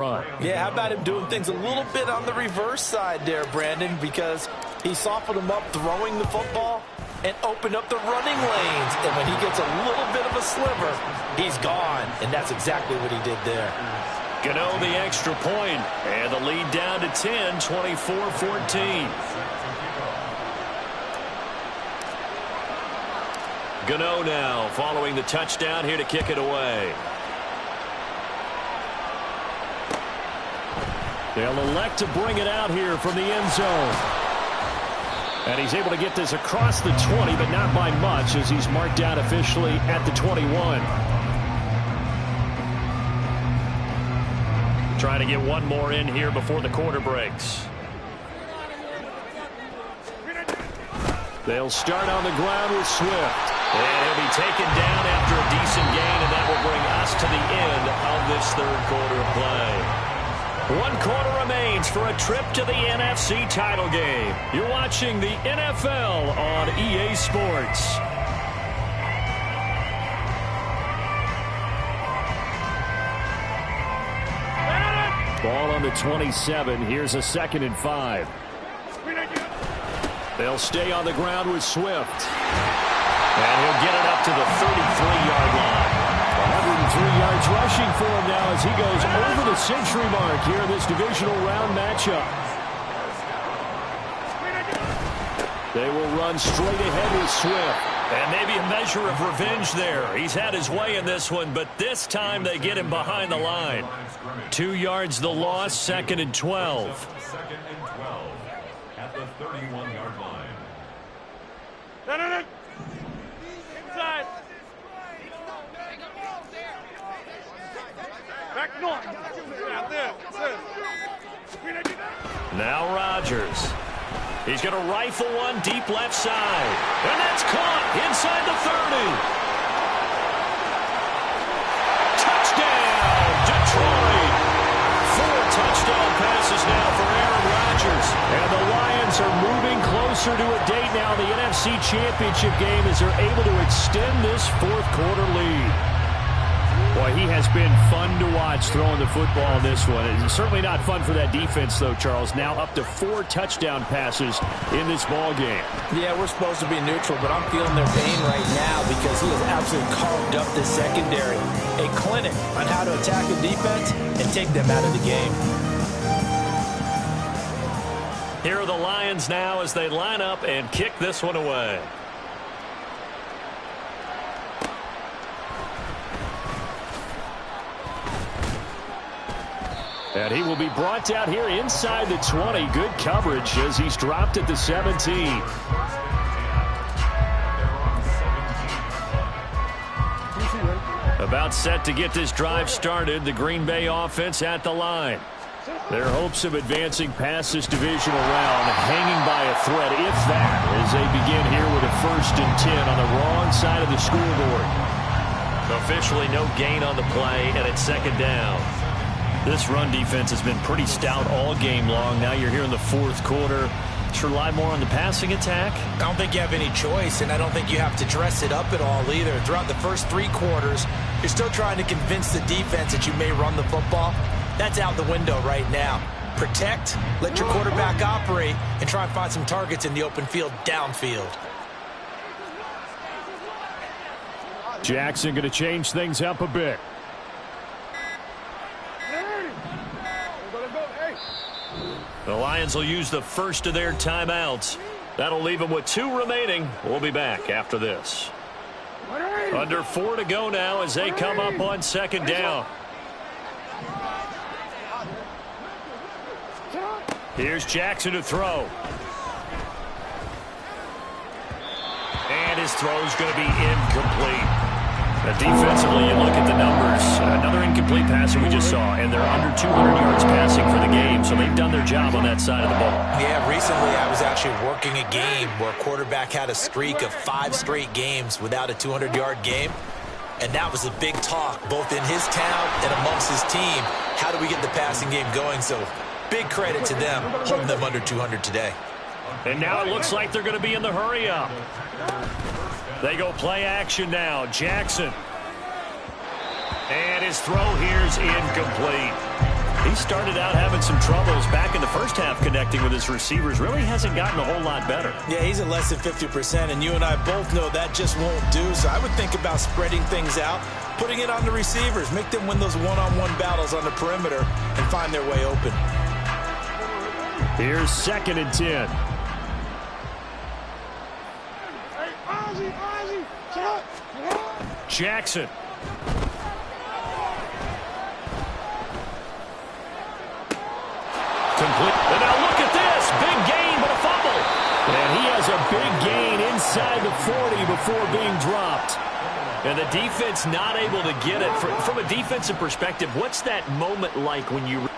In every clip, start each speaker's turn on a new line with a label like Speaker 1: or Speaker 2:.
Speaker 1: run.
Speaker 2: Yeah, how about him doing things a little bit on the reverse side there, Brandon, because he softened him up throwing the football and opened up the running lanes. And when he gets a little bit of a sliver, he's gone. And that's exactly what he did there.
Speaker 1: Gano the extra point, and the lead down to 10, 24-14. Gano now following the touchdown here to kick it away. They'll elect to bring it out here from the end zone. And he's able to get this across the 20, but not by much as he's marked down officially at the 21. Trying to get one more in here before the quarter breaks. They'll start on the ground with Swift. And he'll be taken down after a decent gain, and that will bring us to the end of this third quarter of play. 1 quarter remains for a trip to the NFC title game. You're watching the NFL on EA Sports. Ball on the 27. Here's a 2nd and 5. They'll stay on the ground with Swift. And he'll get it up to the 33-yard line. 103 yards rushing for him now as he goes over the century mark here in this divisional round matchup. They will run straight ahead with Swift. And maybe a measure of revenge there. He's had his way in this one, but this time they get him behind the line. 2 yards the loss, 2nd and 12.
Speaker 3: 2nd and 12 at the 31-yard line.
Speaker 4: Inside. Back north.
Speaker 1: Now Rodgers. He's going to rifle one deep left side. And that's caught inside the 30. Touchdown, Detroit. 4 touchdown passes now for Aaron Rodgers. And the Lions are moving closer to a date now in the NFC Championship game as they're able to extend this 4th quarter lead. Boy, he has been fun to watch throwing the football in this one. It's certainly not fun for that defense, though, Charles. Now up to 4 touchdown passes in this ball game.
Speaker 2: Yeah, we're supposed to be neutral, but I'm feeling their pain right now because he has absolutely carved up the secondary. A clinic on how to attack a defense and take them out of the game.
Speaker 1: Here are the Lions now as they line up and kick this one away. And he will be brought down here inside the 20. Good coverage as he's dropped at the 17. About set to get this drive started. The Green Bay offense at the line. Their hopes of advancing past this divisional round hanging by a thread, if that, as they begin here with a 1st and 10 on the wrong side of the scoreboard. Officially no gain on the play, and it's 2nd down. This run defense has been pretty stout all game long. Now you're here in the 4th quarter. Should rely more on the passing attack?
Speaker 2: I don't think you have any choice, and I don't think you have to dress it up at all either. Throughout the first 3 quarters, you're still trying to convince the defense that you may run the football. That's out the window right now. Protect, let your quarterback operate, and try and find some targets in the open field downfield.
Speaker 1: Jackson going to change things up a bit. The Lions will use the first of their timeouts. That'll leave them with 2 remaining. We'll be back after this. Under 4 to go now as they come up on 2nd down. Here's Jackson to throw. And his throw's going to be incomplete. Defensively, you look at the numbers. Another incomplete passer we just saw, and they're under 200 yards passing for the game, so they've done their job on that side of the ball.
Speaker 2: Yeah, recently I was actually working a game where a quarterback had a streak of 5 straight games without a 200-yard game, and that was a big talk, both in his town and amongst his team. How do we get the passing game going? So big credit to them, holding them under 200 today.
Speaker 1: And now it looks like they're going to be in the hurry-up. They go play action now. Jackson. And his throw here's incomplete. He started out having some troubles back in the first half connecting with his receivers. Really hasn't gotten a whole lot better.
Speaker 2: Yeah, he's at less than 50%, and you and I both know that just won't do. So I would think about spreading things out, putting it on the receivers, make them win those one-on-one battles on the perimeter and find their way open.
Speaker 1: Here's 2nd and 10. Jackson. Complete. And now look at this. Big gain, but a fumble. And he has a big gain inside the 40 before being dropped. And the defense not able to get it. From a defensive perspective, what's that moment like when you...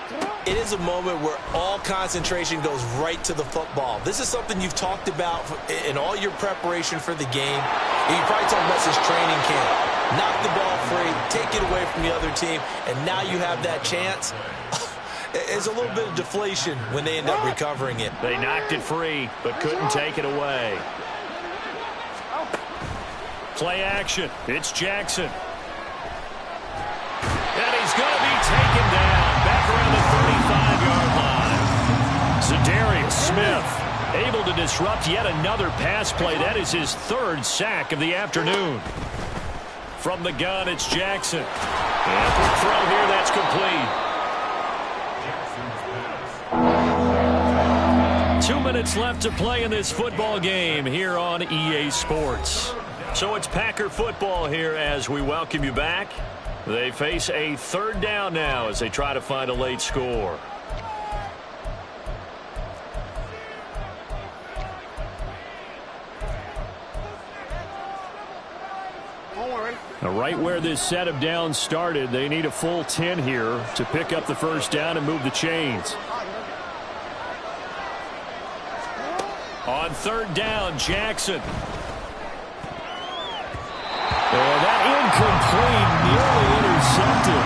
Speaker 2: It is a moment where all concentration goes right to the football. This is something you've talked about in all your preparation for the game. And you probably talked about this training camp. Knock the ball free, take it away from the other team, and now you have that chance. It's a little bit of deflation when they end up recovering it.
Speaker 1: They knocked it free, but couldn't take it away. Play action. It's Jackson. And he's going to be taken down back around the 35-yard line. Zadarius Smith able to disrupt yet another pass play. That is his 3rd sack of the afternoon. From the gun, it's Jackson. And quick throw here, that's complete. 2 minutes left to play in this football game here on EA Sports. So it's Packer football here as we welcome you back. They face a 3rd down now as they try to find a late score. Right where this set of downs started, they need a full 10 here to pick up the 1st down and move the chains. On 3rd down, Jackson. And that incomplete, nearly intercepted.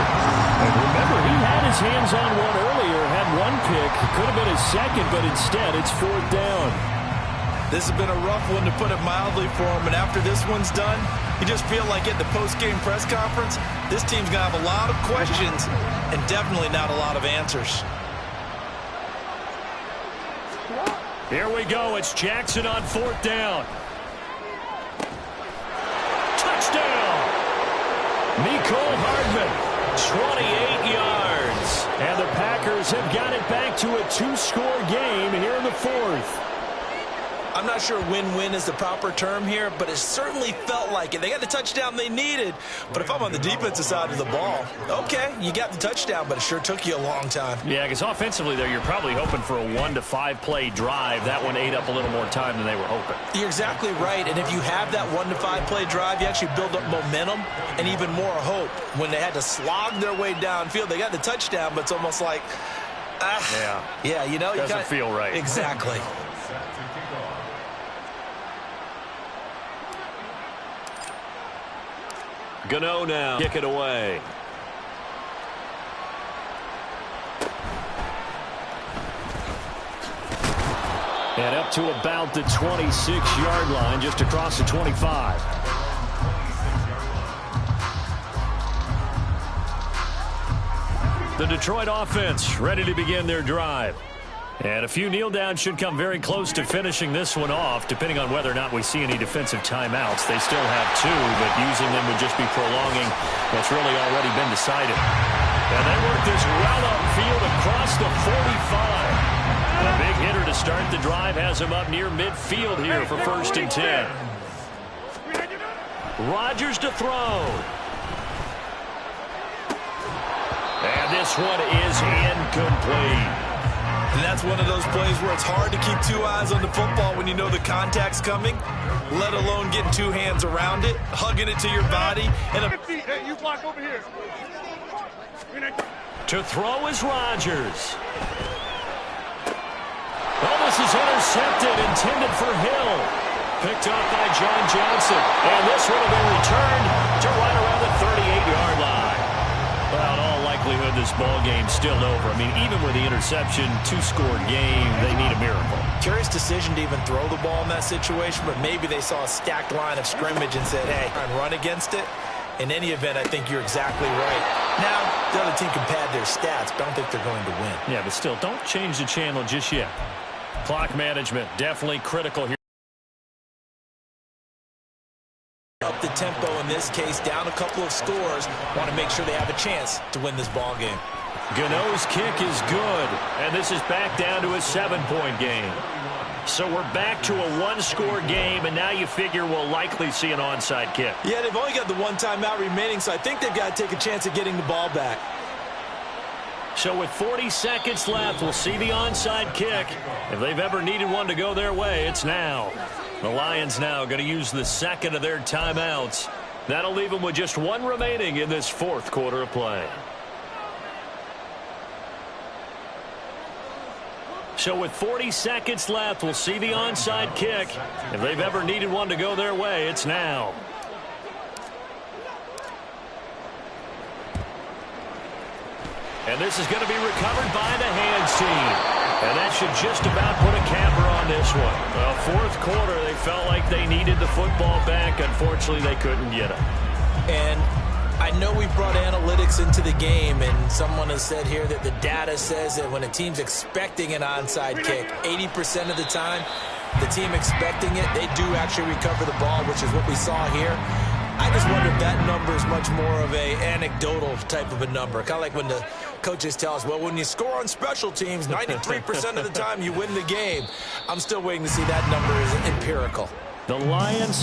Speaker 1: And remember, he had his hands on one earlier, had one pick. Could have been his 2nd, but instead it's 4th down.
Speaker 2: This has been a rough one, to put it mildly, for him. And after this one's done, you just feel like at the post-game press conference, this team's going to have a lot of questions and definitely not a lot of answers.
Speaker 1: Here we go. It's Jackson on 4th down. Touchdown! Nicole Hardman, 28 yards. And the Packers have got it back to a 2-score game here in the 4th.
Speaker 2: I'm not sure win-win is the proper term here, but it certainly felt like it. They got the touchdown they needed, but if I'm on the defensive side of the ball, okay, you got the touchdown, but it sure took you a long time.
Speaker 1: Yeah, because offensively there, you're probably hoping for a 1 to 5 play drive. That one ate up a little more time than they were hoping.
Speaker 2: You're exactly right, and if you have that 1 to 5 play drive, you actually build up momentum and even more hope. When they had to slog their way downfield, they got the touchdown, but it's almost like, yeah, you know,
Speaker 1: doesn't feel right.
Speaker 2: Exactly.
Speaker 1: Gano now, kick it away. And up to about the 26-yard line, just across the 25. The Detroit offense ready to begin their drive. And a few kneel downs should come very close to finishing this one off, depending on whether or not we see any defensive timeouts. They still have 2, but using them would just be prolonging what's really already been decided. And they work this well upfield across the 45. A big hitter to start the drive has him up near midfield here for 1st and 10. Rodgers to throw. And this one is incomplete.
Speaker 2: And that's one of those plays where it's hard to keep 2 eyes on the football when you know the contact's coming, let alone getting 2 hands around it, hugging it to your body. And
Speaker 4: hey, you block over here.
Speaker 1: To throw is Rodgers. Oh, this is intercepted, intended for Hill. Picked up by John Johnson. And this one will be returned to right around the 38-yard line. Well, in all likelihood, this ball game's still over. I mean, even with the interception, 2-score game, they need a miracle.
Speaker 2: Curious decision to even throw the ball in that situation, but maybe they saw a stacked line of scrimmage and said, hey, try and run against it. In any event, I think you're exactly right. Now, the other team can pad their stats, but I don't think they're going to win.
Speaker 1: Yeah, but still, don't change the channel just yet. Clock management, definitely critical here.
Speaker 2: Up the tempo in this case, down a couple of scores. Want to make sure they have a chance to win this ball game.
Speaker 1: Gano's kick is good, and this is back down to a 7-point game. So we're back to a one-score game, and now you figure we'll likely see an onside kick.
Speaker 2: Yeah, they've only got the one timeout remaining, so I think they've got to take a chance at getting the ball back.
Speaker 1: So with 40 seconds left, we'll see the onside kick. If they've ever needed one to go their way, it's now. The Lions now going to use the second of their timeouts. That'll leave them with just one remaining in this fourth quarter of play. So with 40 seconds left, we'll see the onside kick. If they've ever needed one to go their way, it's now. And this is going to be recovered by the hands team. And that should just about put a capper on this one. Well, fourth quarter, they felt like they needed the football back. Unfortunately, they couldn't get it.
Speaker 2: And I know we brought analytics into the game, and someone has said here that the data says that when a team's expecting an onside kick, 80% of the time, the team expecting it, they do actually recover the ball, which is what we saw here. I just wonder if that number is much more of a anecdotal type of a number. Kind of like when the coaches tell us, well, when you score on special teams, 93% of the time you win the game. I'm still waiting to see that number is empirical.
Speaker 1: The Lions